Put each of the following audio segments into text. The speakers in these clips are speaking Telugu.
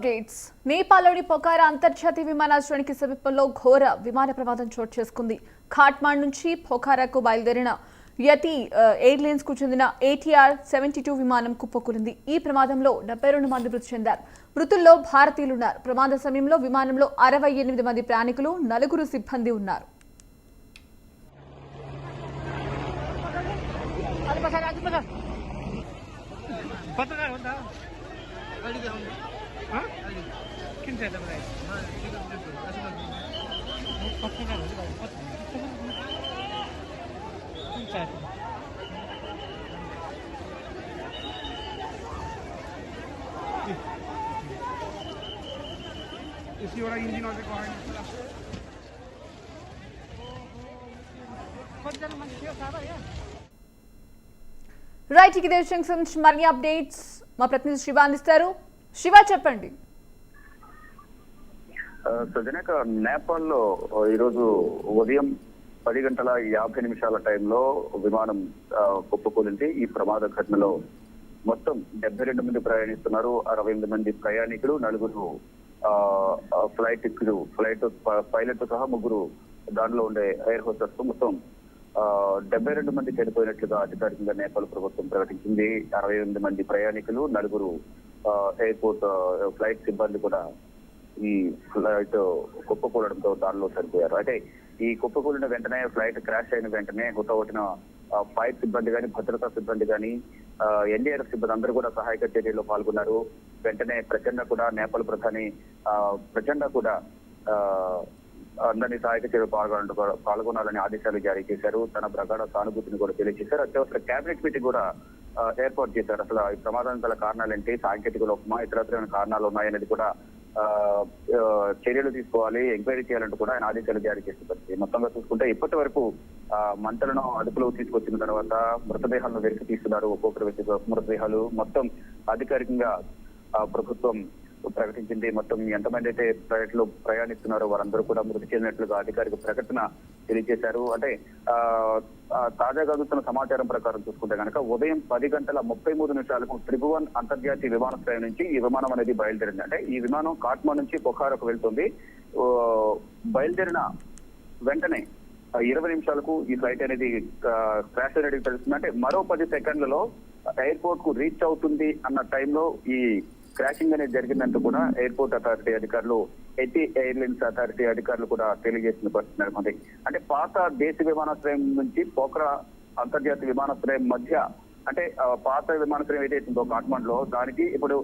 అప్డేట్స్ నేపాల్లోని పొఖారా అంతర్జాతీయ విమానాశ్రయానికి సమీపంలో ఘోర విమాన ప్రమాదం చోటు చేసుకుంది. ఖాట్మాండ్ నుంచి పొఖారాకు బయలుదేరిన యతి ఎయిర్లైన్స్ కు చెందిన ATR 72 విమానం కుప్పకూలింది. ఈ ప్రమాదంలో 72 మంది మృతి చెందారు. మృతుల్లో భారతీయులున్నారు. ప్రమాద సమయంలో విమానంలో 68 మంది ప్రయాణికులు, 4 సిబ్బంది ఉన్నారు. इसी वाला इंजन और రైట్ ఇదే విషయం గురించి మరిన్ని అప్డేట్స్ మా ప్రతినిధి శివ అందిస్తారు. శివ చెప్పండి. సజనక నేపాల్లో ఈరోజు ఉదయం 10:50 టైంలో విమానం కుప్పకూలింది. ఈ ప్రమాద ఘటనలో మొత్తం 72 మంది ప్రయాణిస్తున్నారు. 68 మంది ప్రయాణికులు, 4 ఫ్లైట్ పైలట్ సహా 3 దానిలో ఉండే ఎయిర్ హోస్టర్స్ మొత్తం 72 మంది చనిపోయినట్లుగా అధికారికంగా నేపాల్ ప్రభుత్వం ప్రకటించింది. 68 మంది ప్రయాణికులు, 4 ఎయిర్పోర్ట్ ఫ్లైట్ సిబ్బంది కూడా ఈ ఫ్లైట్ కుప్పకూలడంతో దానిలో చనిపోయారు. అయితే ఈ కుప్పకూలిన వెంటనే ఫ్లైట్ క్రాష్ అయిన వెంటనే హుటాహుటిన ఫ్లైట్ సిబ్బంది కానీ, భద్రతా సిబ్బంది కానీ, NDRF సిబ్బంది అందరూ కూడా సహాయక చర్యల్లో పాల్గొన్నారు. వెంటనే ప్రచండ కూడా నేపాల్ ప్రధాని ప్రచండ కూడా అందరినీ సహాయక చర్యలు పాల్గొనాలని ఆదేశాలు జారీ చేశారు. తన ప్రగాఢ సానుభూతిని కూడా తెలియజేశారు. అత్యవసర కేబినెట్ మీటింగ్ కూడా ఏర్పాటు చేశారు. అసలు ఈ ప్రమాదానికి గల కారణాలు ఏంటి, సాంకేతిక లోపమా, ఇతరత్రైన కారణాలు ఉన్నాయనేది కూడా చర్యలు తీసుకోవాలి, ఎంక్వైరీ చేయాలంటూ కూడా ఆయన ఆదేశాలు జారీ చేసిన పరిస్థితి. మొత్తంగా చూసుకుంటే ఇప్పటి వరకు మంటలను అదుపులోకి తీసుకొచ్చిన తర్వాత మృతదేహాలను వెలికి తీస్తున్నారు. ఒక్కొక్కరు వ్యక్తి మృతదేహాలు మొత్తం అధికారికంగా ప్రభుత్వం ప్రకటించింది. మొత్తం ఎంతమంది అయితే ఫ్లైట్ లో ప్రయాణిస్తున్నారో వారందరూ కూడా మృతి చెందినట్లుగా అధికారిక ప్రకటన తెలియజేశారు. అంటే తాజాగా అందుతున్న సమాచారం ప్రకారం చూసుకుంటే కనుక ఉదయం 10:33 త్రిభువన్ అంతర్జాతీయ విమానాశ్రయం నుంచి ఈ విమానం అనేది బయలుదేరింది. అంటే ఈ విమానం ఖాట్మాండ్ నుంచి పొఖారాకు వెళ్తుంది. బయలుదేరిన వెంటనే 20 నిమిషాలకు ఈ ఫ్లైట్ అనేది క్రాష్ అనేది తెలుస్తుంది. అంటే మరో 10 సెకండ్లలో ఎయిర్పోర్ట్ కు రీచ్ అవుతుంది అన్న టైంలో ఈ క్రాషింగ్ అనేది జరిగిందంటూ కూడా ఎయిర్పోర్ట్ అథారిటీ అధికారులు, యతి ఎయిర్లైన్స్ అథారిటీ అధికారులు కూడా తెలియజేసిన పరిస్థితి నెలకొంది. అంటే పాత దేశీయ విమానాశ్రయం నుంచి పోఖరా అంతర్జాతీయ విమానాశ్రయం మధ్య, అంటే పాత విమానాశ్రయం ఏదైతే ఉందో ఖాట్మాండ్ లో, దానికి ఇప్పుడు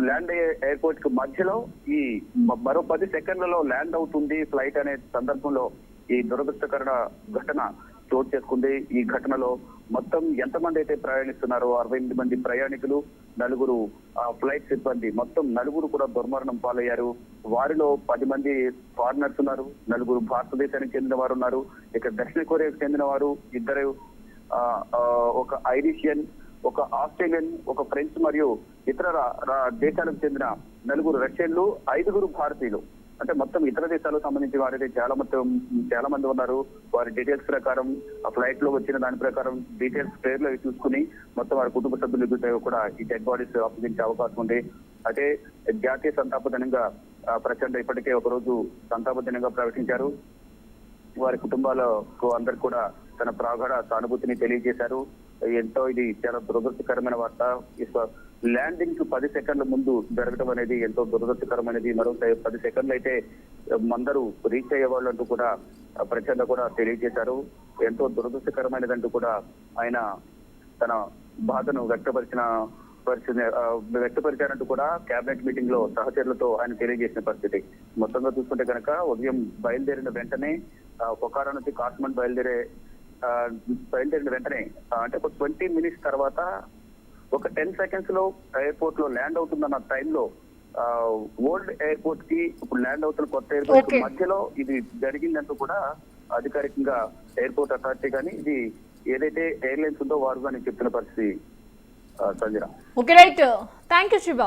ల్యాండ్ అయ్యే ఎయిర్పోర్ట్ కి మధ్యలో ఈ మరో 10 సెకండ్లలో ల్యాండ్ అవుతుంది ఫ్లైట్ అనే సందర్భంలో ఈ దురదృష్టకర ఘటన చోటు చేసుకుంది. ఈ ఘటనలో మొత్తం ఎంతమంది అయితే ప్రయాణిస్తున్నారో 68 మంది ప్రయాణికులు, 4 ఫ్లైట్ సిబ్బంది, మొత్తం 4 కూడా దుర్మరణం పాలయ్యారు. వారిలో 10 మంది ఫారినర్స్ ఉన్నారు, 4 భారతదేశానికి చెందిన వారు ఉన్నారు. ఇక దక్షిణ కొరియాకు చెందిన వారు 2, ఒక ఐరిషియన్, ఒక ఆస్ట్రేలియన్, ఒక ఫ్రెంచ్ మరియు ఇతర దేశాలకు చెందిన 4 రష్యన్లు, 5 భారతీయులు. అంటే మొత్తం ఇతర దేశాలకు సంబంధించి వారైతే చాలా మంది ఉన్నారు. వారి డీటెయిల్స్ ప్రకారం ఆ ఫ్లైట్ లో వచ్చిన దాని ప్రకారం డీటెయిల్స్ పేర్లు చూసుకుని మొత్తం వారి కుటుంబ సభ్యులు కూడా ఈ డెడ్ బాడీస్ అప్పగించే అవకాశం ఉంది. అయితే జాతీయ సంతాప దినంగా ప్రచండ ఇప్పటికే ఒకరోజు సంతాప దినంగా ప్రకటించారు. వారి కుటుంబాలకు అందరు కూడా తన ప్రగాఢ సానుభూతిని తెలియజేశారు. ఎంతో ఇది చాలా దురదృష్టకరమైన వార్త. ల్యాండింగ్ కు 10 సెకండ్ల ముందు జరగడం అనేది ఎంతో దురదృష్టకరమైనది. మరో 10 సెకండ్లు అయితే అందరూ రీచ్ అయ్యేవాళ్ళు అంటూ కూడా ప్రచండ కూడా తెలియజేశారు. ఎంతో దురదృష్టకరమైనదంటూ కూడా ఆయన తన బాధను వ్యక్తపరిచారంటూ కూడా కేబినెట్ మీటింగ్ లో సహచరులతో ఆయన తెలియజేసిన పరిస్థితి. మొత్తంగా చూసుకుంటే కనుక ఉదయం బయలుదేరిన వెంటనే పొఖారా నుంచి ఖాట్మాండ్ బయలుదేరిన వెంటనే అంటే ఒక 20 మినిట్స్ తర్వాత ఒక 10 సెకండ్స్ లో ఎయిర్పోర్ట్ లో ల్యాండ్ అవుతుందన్న టైంలో ఓల్డ్ ఎయిర్పోర్ట్ కి ఇప్పుడు ల్యాండ్ అవుతున్న కొత్త ఎయిర్పోర్ట్ మధ్యలో ఇది జరిగిందంటూ కూడా అధికారికంగా ఎయిర్పోర్ట్ అథారిటీ కానీ, ఇది ఏదైతే ఎయిర్లైన్స్ ఉందో వారు కానీ చెప్తున్న పరిస్థితి. Sanjana. Okay, right. Thank you Shiva.